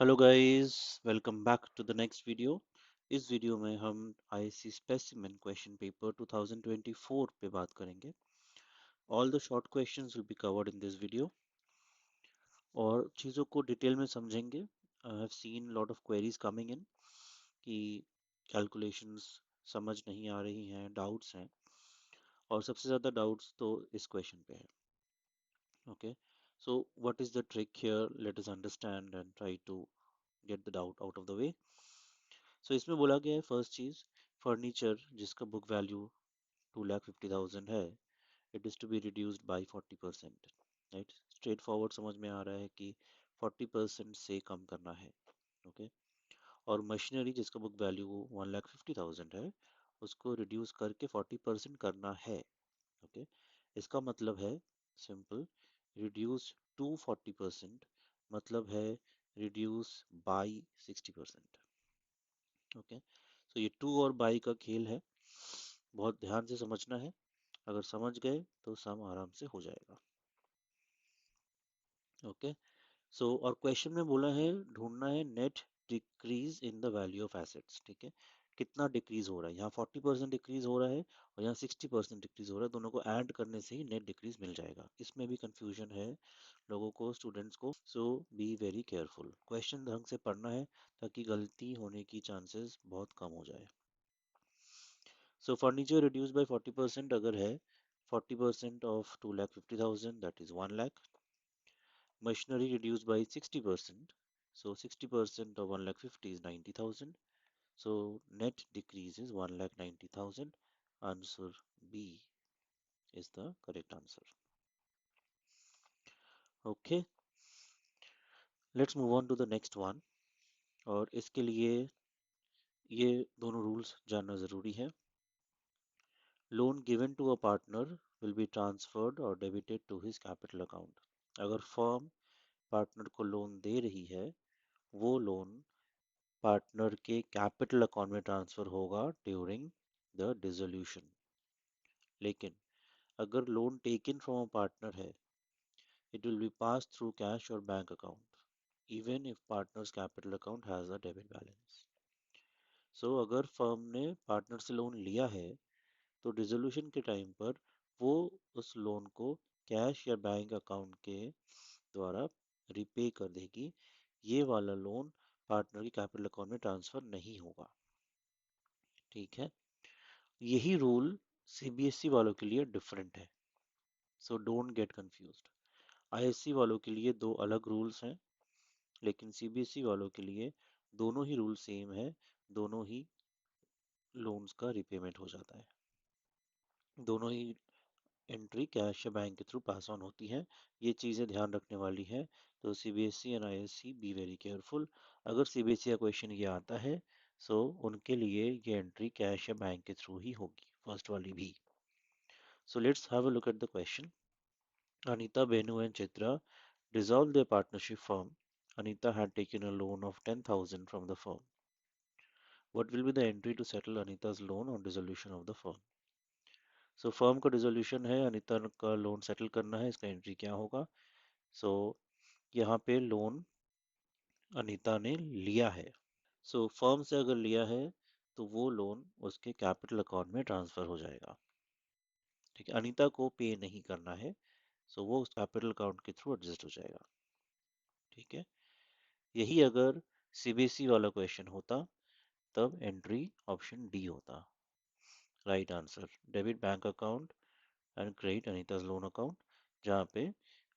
Hello guys, welcome back to the next video. इस video में हम आईएससी स्पेसिमेन क्वेश्चन पेपर 2024 पे बात करेंगे। All the short questions will be covered in this video और चीज़ों को डिटेल में समझेंगे। I have seen lot of queries coming in कि कैलकुलेशंस समझ नहीं आ रही हैं, डाउट्स हैं, और सबसे ज़्यादा डाउट्स तो इस क्वेश्चन पे है। Okay, so what is the trick here? Let us understand and try to get the doubt out of the way. So इसमें बोला गया है फर्स्ट चीज, फर्नीचर जिसका बुक वैल्यू 2,50,000 है, it is to be reduced by 40%। Right, straightforward समझ में आ रहा है कि 40% से कम करना है। ओके, और मशीनरी जिसका बुक वैल्यू 1,50,000 है, उसको रिड्यूस करके 40% करना है। ओके, इसका मतलब है सिंपल, रिड्यूस टू 40% मतलब है रिड्यूस बाई 60%। ओके, तो ये टू और बाई का खेल है, बहुत ध्यान से समझना है। अगर समझ गए तो सम आराम से हो जाएगा। ओके, सो और क्वेश्चन में बोला है ढूंढना है net decrease in the value of assets. ठीक है, कितना डिक्रीज हो रहा है? यहाँ 40% डिक्रीज हो रहा है और यहाँ 60% डिक्रीज हो रहा है, दोनों को ऐड करने से ही नेट डिक्रीज मिल जाएगा। इसमें भी कंफ्यूजन है लोगों को, स्टूडेंट्स को, सो बी वेरी केयरफुल। क्वेश्चन ढंग से पढ़ना है ताकि गलती होने की चांसेस बहुत कम हो जाए। So furniture reduced by 40% अगर है, 40% of 2,50,000 that is 1 lakh. Machinery reduced by 60%. So 60% of 1,50,000 is 90,000. So net decrease is 1,90,000. Answer B is the correct answer. Okay, let's move on to the next one. और इसके लिए ये दोनों rules जानना जरूरी है। Loan given to a partner will be transferred or debited to his capital account. अगर firm partner को लोन दे रही है, वो लोन पार्टनर के कैपिटल अकाउंट में ट्रांसफर होगा ड्यूरिंग द डिसोल्यूशन। लेकिन अगर loan taken from a partner है, it will be pass through cash और bank account even if partner's capital account has a debit balance. So अगर firm ने partner से loan लिया है तो डिसोल्यूशन के टाइम पर वो उस लोन को कैश या बैंक अकाउंट के द्वारा रिपे कर देगी। ये वाला लोन पार्टनर की कैपिटल अकाउंट में ट्रांसफर नहीं होगा। ठीक है, यही रूल सीबीएसई वालों के लिए डिफरेंट है, so don't get confused. ISC वालों के लिए दो अलग रूल्स हैं, लेकिन सीबीएसई वालों के लिए दोनों ही रूल सेम है, दोनों ही लोन्स का रिपेमेंट हो जाता है, दोनों ही एंट्री कैश या बैंक के थ्रू पास ऑन होती है। ये चीज़ें ध्यान रखने वाली है। तो CBSE and ISC B very careful. अगर सीबीएसई का क्वेश्चन ये आता है, सो उनके लिए ये एंट्री कैश या बैंक के थ्रू ही होगी, फर्स्ट वाली भी। So let's have a look at the question. Anita, Benu and Chitra dissolved their partnership firm. Anita had taken a loan of 10,000 from the firm. What will be the entry to settle Anita's loan on dissolution of the firm? So firm का dissolution है, अनीता का loan settle करना है, इसका entry क्या होगा? सो यहाँ पे लोन अनीता ने लिया है। सो फर्म से अगर लिया है तो वो लोन उसके कैपिटल अकाउंट में ट्रांसफर हो जाएगा। ठीक है, अनीता को पे नहीं करना है, सो वो उस कैपिटल अकाउंट के थ्रू एडजस्ट हो जाएगा। ठीक है, यही अगर सीबीएसई वाला क्वेश्चन होता तब एंट्री ऑप्शन डी होता। Right answer, debit bank account and credit Anita's loan account, जहाँ पे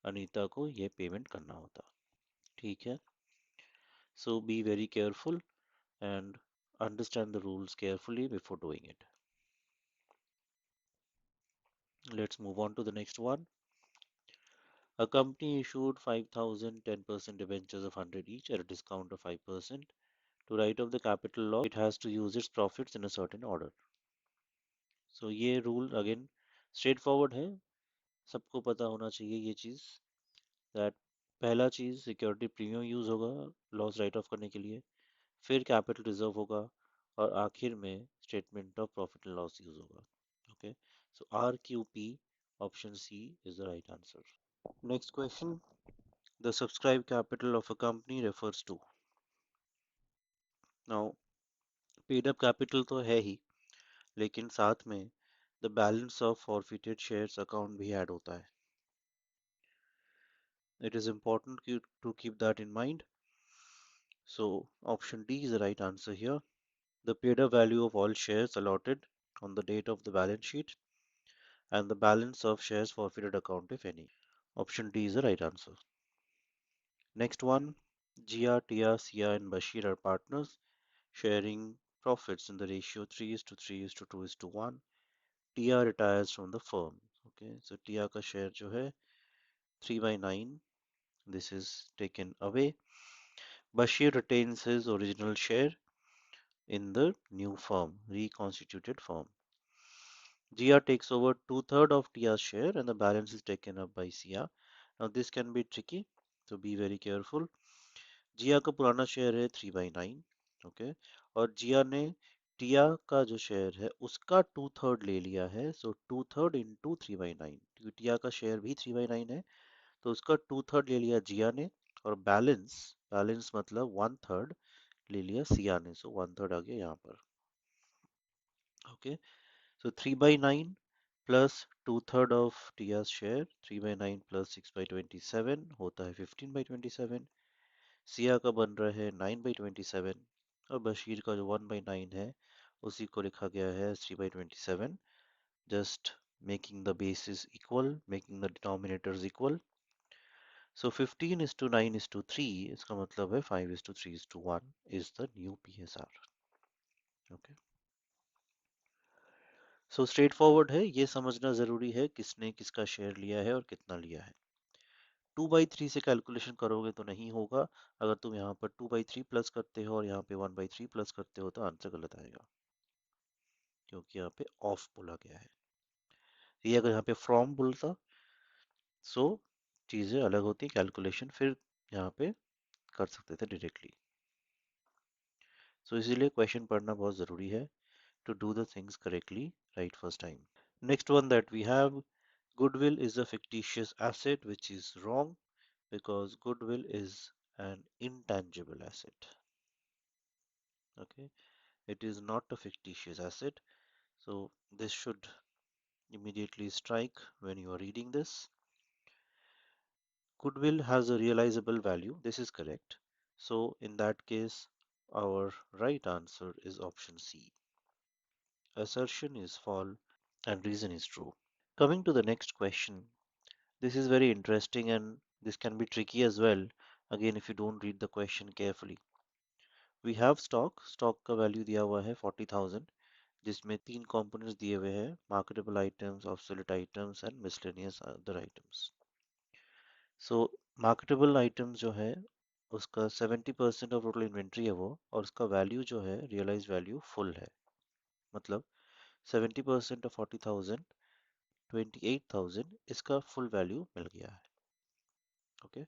अनीता को ये पेमेंट करना होता। ठीक है, so be very careful and understand the rules carefully before doing it. Let's move on to the next one. A company issued 5,000 10% debentures of 100 each at a discount of 5%. To write off the capital loss, it has to use its profits in a certain order. So ये rule again straight forward है, सबको पता होना चाहिए ये चीज़, that पहला चीज़ security premium use होगा loss right of करने के लिए, फिर कैपिटल रिजर्व होगा और आखिर में statement of profit and loss use होगा। Okay, so RQP option C is the right answer. Next question. The subscribed capital of a company refers to. Now paid up capital तो है ही, लेकिन साथ में the balance of forfeited shares account भी add होता है. It is important to keep that in mind. So option D is the right answer here. The paid up value of all shares allotted on the date of the balance sheet and the balance of shares forfeited account if any. Option D is the right answer. Next one, Jia, Tia, Sia and Bashir are partners sharing profits in the ratio 3 is to 3 is to 2 is to 1. Tia retires from the firm. Okay, so Tia का share जो है 3 by 9, this is taken away. Bashir retains his original share in the new firm, reconstituted firm. Jia takes over two-thirds of Tia's share and the balance is taken up by Sia. Now this can be tricky, so be very careful. जिया का पुराना share है 3/9, okay, और जिया ने टिया का जो share है उसका to third ले लिया है, सो टू थर्ड इंटू 3/9, क्योंकि टिया का शेयर भी 3/9 है, तो उसका टू थर्ड ले लिया जिया ने, और बैलेंस बैलेंस मतलब वन थर्ड ले लिया सिया ने, सो वन थर्ड आ गया यहाँ पर. Okay, so 3/9 plus two third of Tia's share, 3/9 plus 6/27 होता है 15/27. सिया का बन रहा है 9/27 और बशीर का जो 1/9 है उसी को लिखा गया है 3/27, just making the bases equal, making the denominators equal. So 15 is to 9 is to 3, इसका मतलब है 5 is to 3 is to 1 is the new PSR. Okay. So straight forward है, ये समझना जरूरी है किसने किसका शेयर लिया है और कितना लिया है. 2/3 से कैलकुलेशन करोगे तो नहीं होगा. अगर तुम यहाँ पर 2/3 प्लस करते हो और यहाँ पे 1/3 प्लस करते हो तो आंसर गलत आएगा, क्योंकि यहाँ पे ऑफ बोला गया है. ये अगर यहाँ पे फ्रॉम बोलता सो चीजें अलग होती, कैलकुलेशन फिर यहाँ पे कर सकते थे डायरेक्टली. सो इसीलिए क्वेश्चन पढ़ना बहुत जरूरी है to do the things correctly right first time. Next one that we have, goodwill is a fictitious asset, which is wrong because goodwill is an intangible asset. Okay, it is not a fictitious asset, so this should immediately strike when you are reading this. Goodwill has a realizable value, this is correct, so in that case our right answer is option C. Assertion is false and reason is true. Coming to the next question, this is very interesting and this can be tricky as well, again if you don't read the question carefully. We have stock का value दिया हुआ है 40,000, जिसमें तीन components दिए हुए हैं, marketable items, obsolete items and miscellaneous other items. So marketable items जो है उसका 70% ऑफ टोटल इन्वेंट्री है वो, और उसका वैल्यू जो है रियलाइज वैल्यू फुल है, मतलब 70% ऑफ 40,000 28,000 इसका फुल वैल्यू मिल गया है. ओके,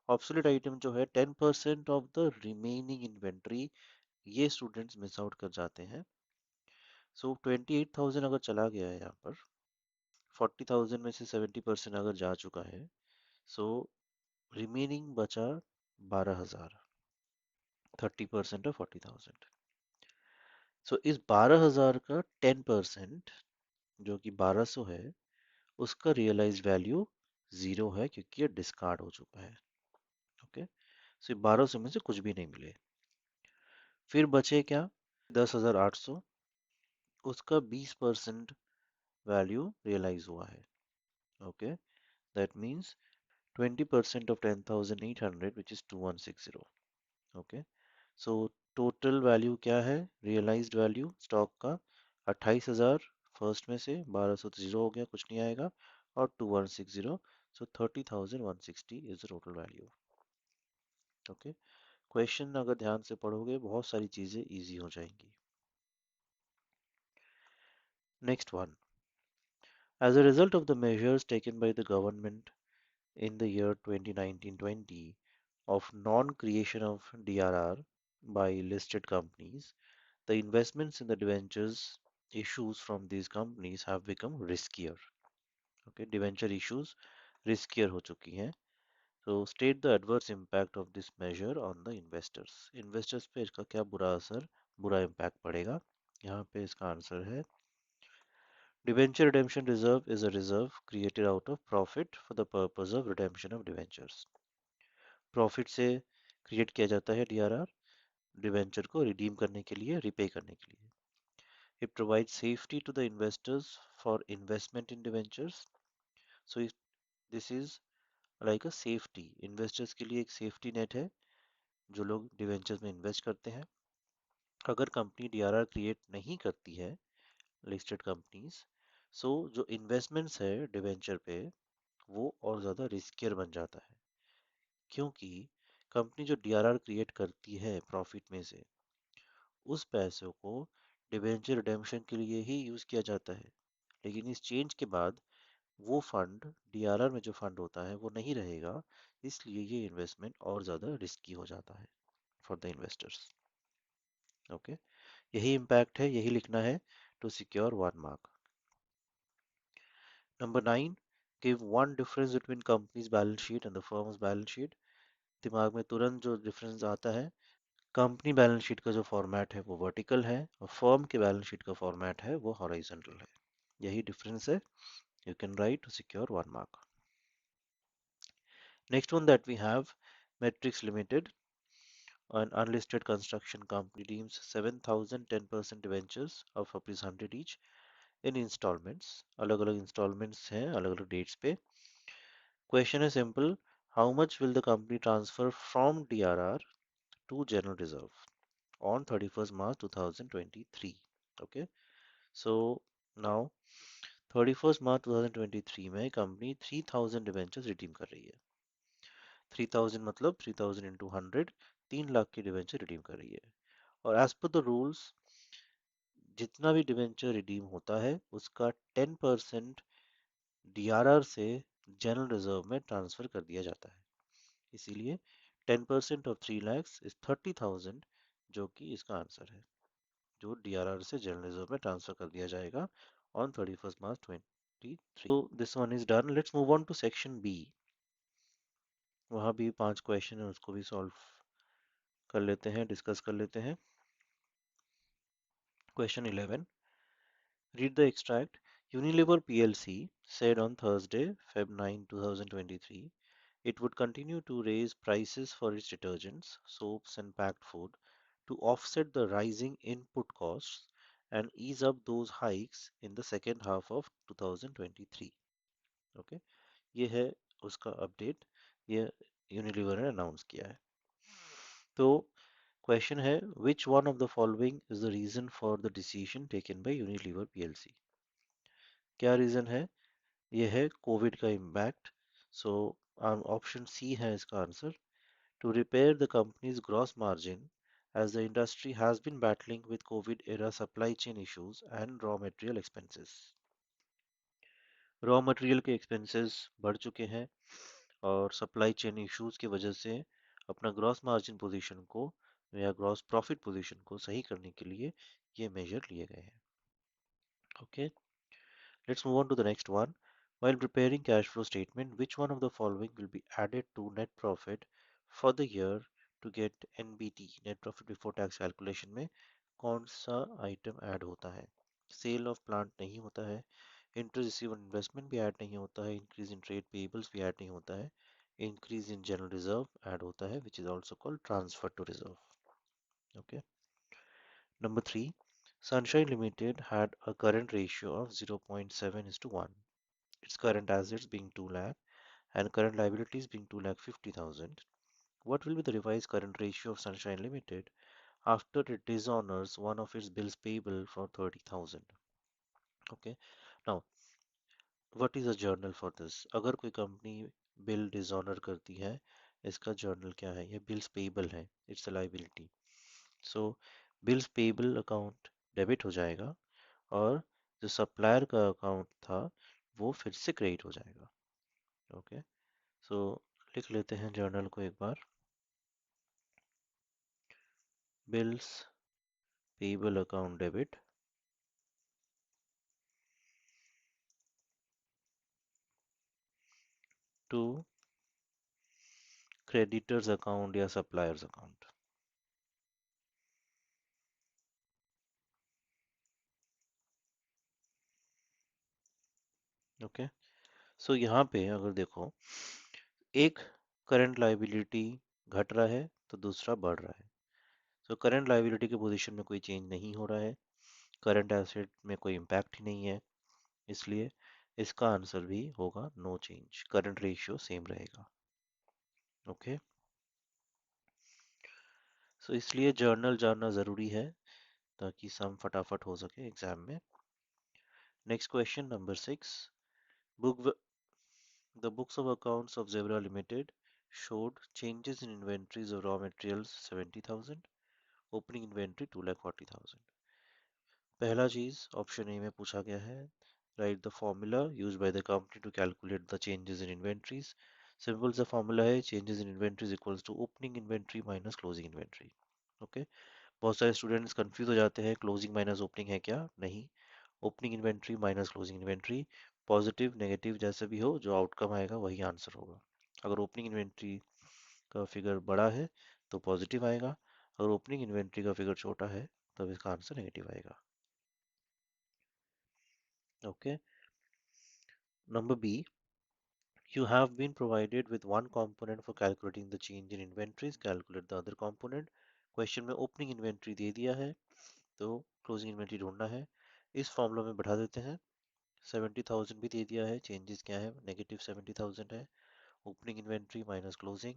ऑब्सोलेट आइटम जो है 10% ऑफ द रिमेनिंग इन्वेंट्री, ये स्टूडेंट्स मिस आउट कर जाते हैं. सो 28,000 अगर चला गया है यहाँ पर, 40,000 में से 70% अगर जा चुका है, सो रिमेनिंग बचा 12,000, 30% ऑफ 40,000. सो इस 12,000 का 10% जो कि 1200 है, उसका रियलाइज वैल्यू जीरो है क्योंकि ये डिस्कार्ड हो चुका है. ओके, सो 1200 में से कुछ भी नहीं मिले. फिर बचे क्या, 10,800, उसका 20% वैल्यू रियलाइज हुआ है. Okay, that means 20% of 10,800 which is 2160. Okay, so total value क्या है, रियलाइज्ड वैल्यू स्टॉक का 28,000, फर्स्ट में से 1200 तो जीरो हो गया, कुछ नहीं आएगा, और 2160, सो 30,160 is the total value. Okay, question अगर ध्यान से पढ़ोगे बहुत सारी चीजें इजी हो जाएंगी. Next one, as a result of the measures taken by the government in the year 2019-20 of non-creation of DRR by listed companies, the investments in the debentures issues from these companies have become riskier. Okay, debenture issues riskier हो चुकी हैं. तो state the adverse impact of this major on the investors, investors पे इसका क्या बुरा impact पड़ेगा। यहाँ पे इसका आंसर है debenture redemption reserve is a reserve created out of profit for the purpose of redemption of debentures. Profit से क्रिएट किया जाता है डीआरआर डिवेंचर को रिडीम करने के लिए, रिपे करने के लिए। It provide safety to the investors for investment in debentures. So this is like a safety, investors के लिए एक सेफ्टी नेट है जो लोग डिवेंचर्स में इन्वेस्ट करते हैं। अगर कंपनी डीआरआर क्रिएट नहीं करती है, लिस्टेड कंपनीज, सो जो इन्वेस्टमेंट्स है डिवेंचर पे वो और ज़्यादा रिस्कियर बन जाता है, क्योंकि कंपनी जो डीआरआर क्रिएट करती है प्रॉफिट में से, उस पैसों को डिवेंचर रिडेम्पशन के लिए ही यूज़ किया जाता है। लेकिन इस चेंज के बाद वो फंड, डीआरआर में जो फंड होता है वो नहीं रहेगा, इसलिए ये इन्वेस्टमेंट और ज़्यादा रिस्की हो जाता है फॉर द इन्वेस्टर्स। ओके, यही इम्पैक्ट है, यही लिखना है to secure 1 mark. Number 9, give one difference between companies balance sheet and the firms balance sheet. दिमाग में तुरंत जो डिफरेंस आता है, कंपनी बैलेंस शीट का जो फॉर्मेट है वो वर्टिकल है और फर्म के बैलेंस शीट का फॉर्मेट है वो हॉरिजॉन्टल है। यही डिफरेंस है, you can write to secure 1 mark. Next one that we have, Matrix Limited, an unlisted construction company, redeems 7,000 10% debentures of ₹100 each in installments। अलग अलग installments हैं अलग अलग dates पे। Question is simple, how much will the company transfer from DRR to general reserve on 31st March 2023? Okay, so now 31st March 2023 में company 3,000 debentures redeem कर रही है। 3,000 मतलब 3,000 इंटू 100, 3 लाख की डिवेंचर रिडीम कर रही है। और एज पर द रूल्स, जितना भी डिवेंचर रिडीम होता है उसका 10% डीआरआर से जनरल रिजर्व में ट्रांसफर कर दिया जाता है। इसीलिए 10% ऑफ 3 lakhs इज 30,000, जो कि इसका आंसर है, जो डीआरआर से जनरल रिजर्व में ट्रांसफर कर दिया जाएगा ऑन 31st March 2023। तो this one is done. Let's move on to section B. वहाँ भी 5 क्वेश्चन है, उसको भी सॉल्व कर लेते हैं, डिस्कस कर लेते हैं। Question 11. Read the extract. Unilever PLC said on Thursday, Feb 9, 2023, it would continue to raise prices for its detergents, soaps, and packed food to offset the rising input costs and ease up those hikes in the second half of 2023. Okay, ये है उसका update, ये Unilever ने announce किया है। तो question है, which one of the following is the reason for the decision taken by Unilever PLC? क्या रीजन है? ये है कोविड का इम्पैक्ट। सो ऑप्शन सी है इसका answer, to repair the company's gross margin as the industry has been battling with COVID era supply chain issues and raw material expenses. Raw material के expenses बढ़ चुके हैं और supply chain issues की वजह से अपना ग्रॉस मार्जिन पोजीशन को या ग्रॉस प्रॉफिट पोजीशन को सही करने के लिए ये मेजर लिए गए हैं। Okay, let's move on to the next one. While preparing cash flow statement, which one of the following will be added to net profit for the year to get NBT, net profit before tax calculation में कौन सा item add होता है? Cell of plant नहीं होता है, interest receive investment भी add नहीं होता है, इंक्रीज इन ट्रेड पेबल्स भी ऐड नहीं होता है, increase in general reserve add होता है, which is also called transfer to reserve. Okay, number 3, Sunshine Limited had a current ratio of 0.7:1. Its current assets being 2 lakh and current liabilities being 2 lakh 50,000. What will be the revised current ratio of Sunshine Limited after it dishonors one of its bills payable for 30,000? Okay. Now, what is a journal for this? अगर कोई company bill dishonour करती है, इसका journal क्या है? ये bills payable है, it's a liability. So bills payable account debit हो जाएगा और जो सप्लायर का अकाउंट था वो फिर से क्रेडिट हो जाएगा। ओके, सो लिख लेते हैं जर्नल को एक बार। Bills payable account debit to creditors account या सप्लायर्स अकाउंट? ओके, सो यहाँ पे अगर देखो, एक करंट लायबिलिटी घट रहा है तो दूसरा बढ़ रहा है। सो करंट लायबिलिटी के पोजीशन में कोई चेंज नहीं हो रहा है, करंट एसेट में कोई इम्पैक्ट ही नहीं है, इसलिए इसका आंसर भी होगा no change, current ratio same रहेगा। ओके, सो इसलिए जर्नल जानना ज़रूरी है ताकि सम फटाफट हो सके एग्जाम में। Next question number 6। Book The books of accounts of Zebra Limited showed changes in inventories of raw materials 70,000, opening inventory 2,40,000। पहला चीज ऑप्शन ए में पूछा गया है, write the formula used by the company to calculate the changes in inventories. Simple सा formula है, changes in inventories equals to opening inventory minus closing inventory. Okay, बहुत सारे स्टूडेंट्स कंफ्यूज हो जाते हैं, क्लोजिंग माइनस ओपनिंग है क्या? नहीं, opening inventory minus closing inventory, positive negative जैसे भी हो, जो आउटकम आएगा वही आंसर होगा। अगर ओपनिंग इन्वेंट्री का फिगर बड़ा है तो पॉजिटिव आएगा, अगर ओपनिंग इन्वेंट्री का फिगर छोटा है तब इसका आंसर नेगेटिव आएगा। Okay, number B, you have been provided with one component for calculating the change in inventories, calculate the other component। Question में ओपनिंग इन्वेंट्री दे दिया है तो क्लोजिंग इन्वेंट्री ढूंढना है, इस फॉर्मूला में बढ़ा देते हैं। 70,000 भी दे दिया है, चेंजेस क्या है? नेगेटिव 70,000 है। Opening inventory minus closing,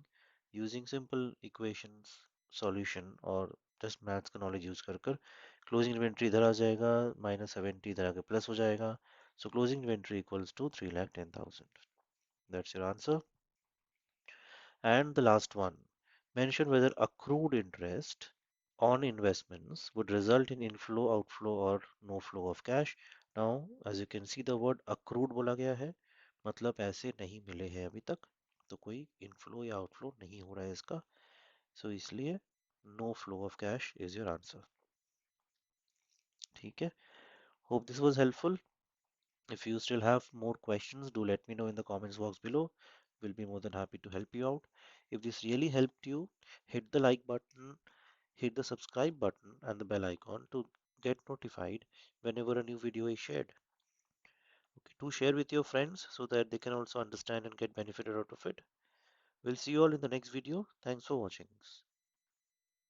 using simple equations solution और जस्ट मैथ्स का नॉलेज यूज कर कर क्लोजिंग इन्वेंट्री इधर आ जाएगा, -70 इधर आके प्लस हो जाएगा, so closing inventory equals to 3,10,000। That's your answer. And the last one, mention whether accrued interest on investments would result in inflow, outflow or no flow of cash। Now, as you can see, the word accrued बोला गया है, मतलब पैसे नहीं मिले हैं अभी तक, तो कोई इनफ्लो या आउटफ्लो नहीं हो रहा है इसका, सो इसलिए no flow of cash is your answer. ठीक है, hope this was helpful. If you still have more questions, do let me know in the comments box below. We'll be more than happy to help you out. If this really helped you, hit the like button, hit the subscribe button and the bell icon to get notified whenever a new video is shared. Okay, do share with your friends so that they can also understand and get benefited out of it. We'll see you all in the next video. Thanks for watching.